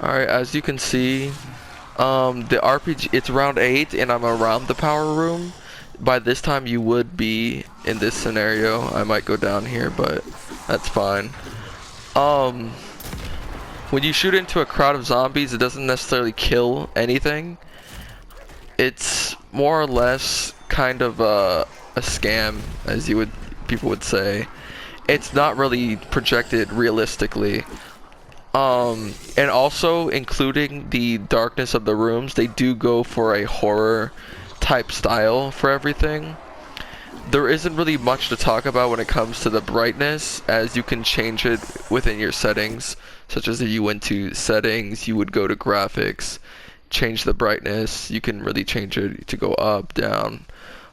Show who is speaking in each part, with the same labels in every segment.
Speaker 1: Alright, as you can see, the RPG, it's round 8 and I'm around the power room. By this time you would be in this scenario. I might go down here, but that's fine. Um, when you shoot into a crowd of zombies, it doesn't necessarily kill anything. It's more or less kind of a scam, as people would say. It's not really projected realistically. And also including the darkness of the rooms, they do go for a horror type style for everything. There isn't really much to talk about when it comes to the brightness, as you can change it within your settings, such as if you went to settings, you would go to graphics, change the brightness, you can really change it to go up, down.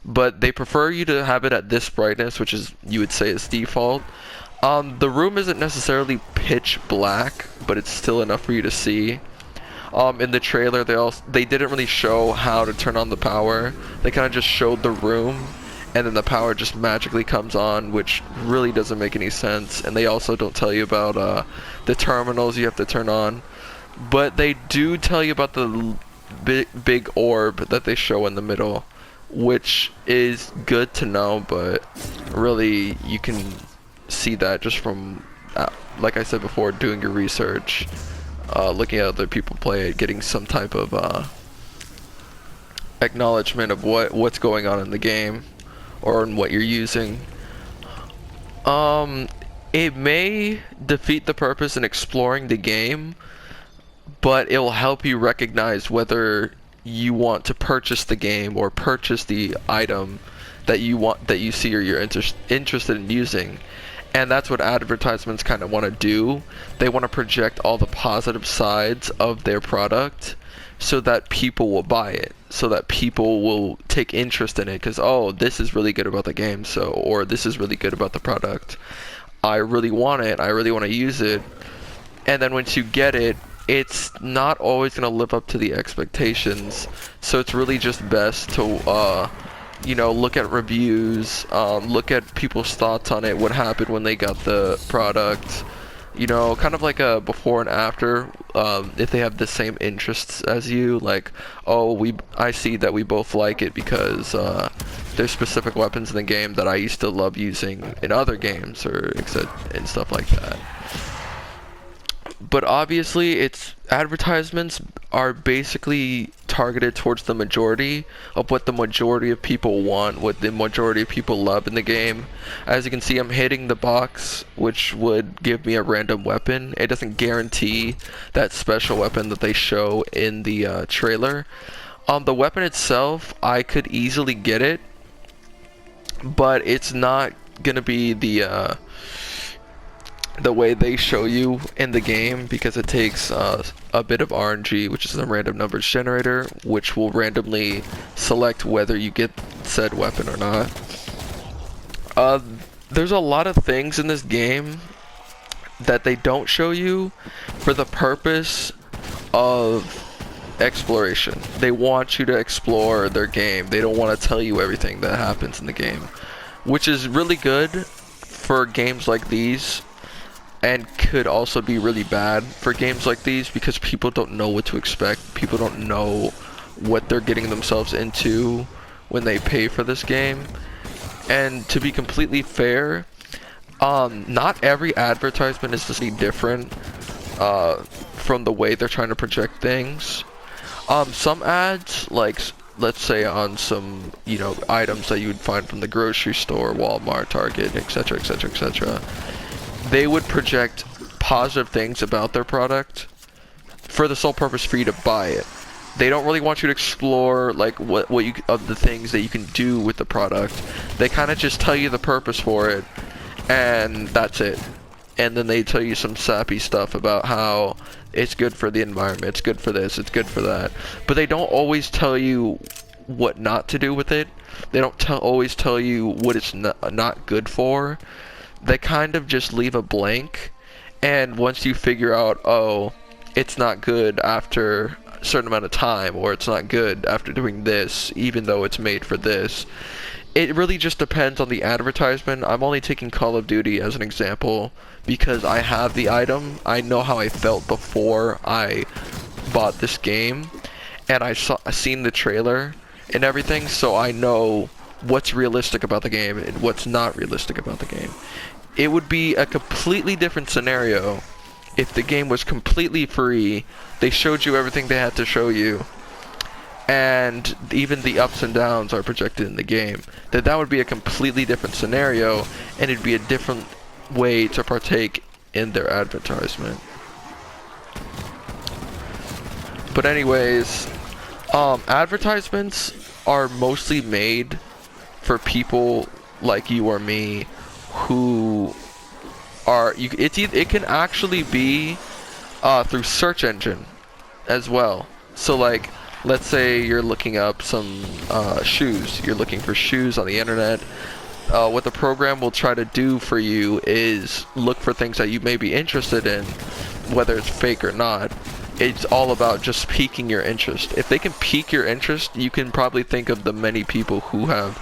Speaker 1: But they prefer you to have it at this brightness, which is, you would say, is default. The room isn't necessarily pitch black, but it's still enough for you to see. In the trailer, they didn't really show how to turn on the power. They kind of just showed the room, and then the power just magically comes on, which really doesn't make any sense. And they also don't tell you about the terminals you have to turn on. But they do tell you about the big orb that they show in the middle, which is good to know, but really you can see that just from, like I said before, doing your research, looking at other people play it, getting some type of acknowledgement of what's going on in the game or in what you're using. It may defeat the purpose in exploring the game, but it will help you recognize whether you want to purchase the game or purchase the item that you see or you're interested in using. And that's what advertisements kind of want to do. They want to project all the positive sides of their product so that people will buy it, so that people will take interest in it, because, oh, this is really good about the game, or this is really good about the product. I really want it, I really want to use it. And then once you get it, it's not always going to live up to the expectations, so it's really just best to look at reviews, look at people's thoughts on it, what happened when they got the product, kind of like a before and after, if they have the same interests as you, like, oh, I see that we both like it because there's specific weapons in the game that I used to love using in other games, or and stuff like that. But obviously, advertisements are basically targeted towards the majority of what the majority of people want, what the majority of people love in the game. As you can see, I'm hitting the box, which would give me a random weapon. It doesn't guarantee that special weapon that they show in the trailer. The weapon itself, I could easily get it, but it's not gonna be the way they show you in the game, because it takes a bit of RNG, which is a random numbers generator, which will randomly select whether you get said weapon or not. There's a lot of things in this game that they don't show you for the purpose of exploration. They want you to explore their game. They don't want to tell you everything that happens in the game, which is really good for games like these, and could also be really bad for games like these, because people don't know what to expect. People don't know what they're getting themselves into when they pay for this game. And to be completely fair, not every advertisement is just different from the way they're trying to project things. Some ads, like let's say on some items that you would find from the grocery store, Walmart, Target, etc., etc., etc., they would project positive things about their product for the sole purpose for you to buy it. They don't really want you to explore like what you of the things that you can do with the product. They kind of just tell you the purpose for it, and that's it. And then they tell you some sappy stuff about how it's good for the environment, it's good for this, it's good for that. But they don't always tell you what not to do with it. They don't always tell you what it's not good for. They kind of just leave a blank, and once you figure out, oh, it's not good after a certain amount of time, or it's not good after doing this, even though it's made for this, It really just depends on the advertisement. I'm only taking Call of Duty as an example because I have the item. I know how I felt before I bought this game, and I seen the trailer and everything, so I know what's realistic about the game and what's not realistic about the game. It would be a completely different scenario if the game was completely free, they showed you everything they had to show you, and even the ups and downs are projected in the game. That would be a completely different scenario, and it'd be a different way to partake in their advertisement. But anyways, advertisements are mostly made for people like you or me who are it can actually be through search engine as well. So like, let's say you're looking up some shoes. You're looking for shoes on the internet. What the program will try to do for you is look for things that you may be interested in, whether it's fake or not. It's all about just piquing your interest. If they can pique your interest, you can probably think of the many people who have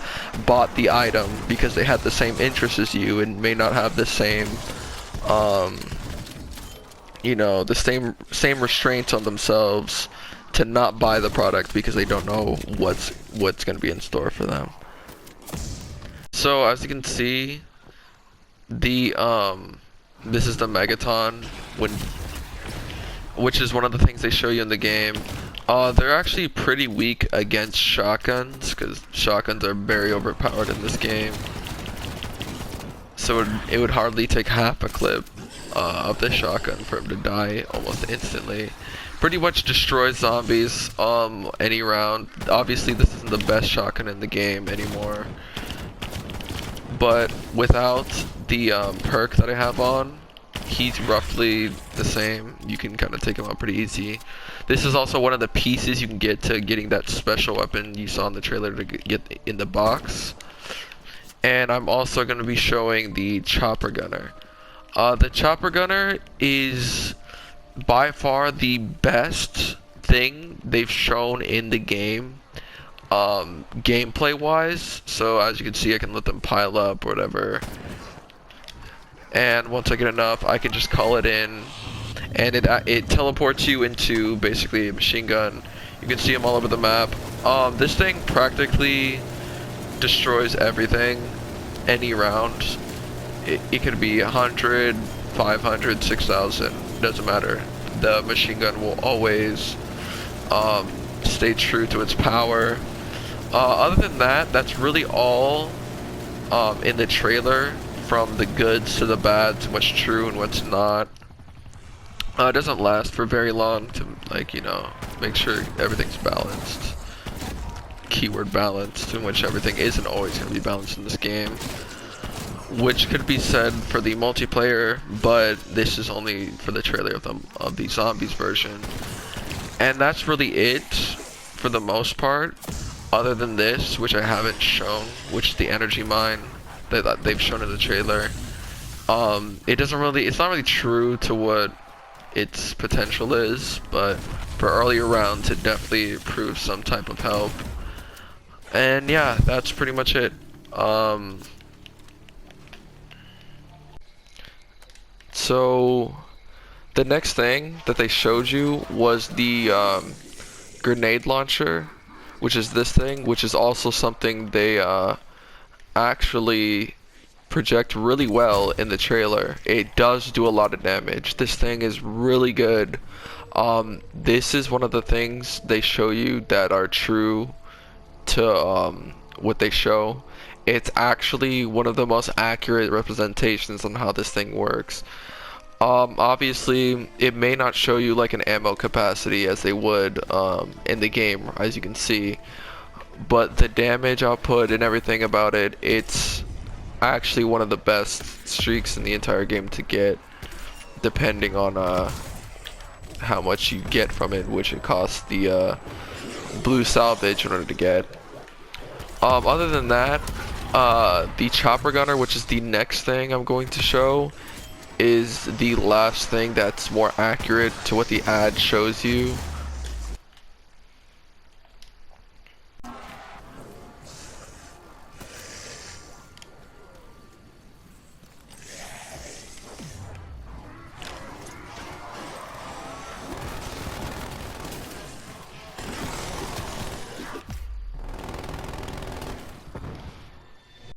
Speaker 1: bought the item because they had the same interest as you and may not have the same, the same restraints on themselves to not buy the product because they don't know what's going to be in store for them. So as you can see, this is the Megaton which is one of the things they show you in the game. They're actually pretty weak against shotguns, because shotguns are very overpowered in this game. So it would hardly take half a clip of the shotgun for him to die almost instantly. Pretty much destroys zombies any round. Obviously this isn't the best shotgun in the game anymore, but without the perk that I have on, he's roughly the same. You can kind of take him out pretty easy. This is also one of the pieces you can get to getting that special weapon you saw in the trailer to get in the box. And I'm also going to be showing the chopper gunner. The chopper gunner is by far the best thing they've shown in the game, gameplay wise. So as you can see, I can let them pile up or whatever, and once I get enough, I can just call it in, and it teleports you into basically a machine gun. You can see them all over the map. This thing practically destroys everything any round. It could be 100, 500, 6,000, doesn't matter. The machine gun will always stay true to its power. Other than that, that's really all in the trailer, from the goods to the bad, to what's true and what's not. It doesn't last for very long to, like, make sure everything's balanced. Keyword balanced, in which everything isn't always going to be balanced in this game, which could be said for the multiplayer, but this is only for the trailer of the zombies version. And that's really it for the most part, other than this, which I haven't shown, which is the energy mine that they've shown in the trailer. It's not really true to what its potential is, but for earlier rounds it definitely proves some type of help. And yeah, that's pretty much it. So the next thing that they showed you was the grenade launcher, which is this thing, which is also something they actually project really well in the trailer. It does do a lot of damage. This thing is really good. This is one of the things they show you that are true to what they show. It's actually one of the most accurate representations on how this thing works. Obviously it may not show you like an ammo capacity as they would in the game, as you can see, but the damage output and everything about it, it's actually one of the best streaks in the entire game to get, depending on how much you get from it, which it costs the blue salvage in order to get. Other than that, the chopper gunner, which is the next thing I'm going to show, is the last thing that's more accurate to what the ad shows you.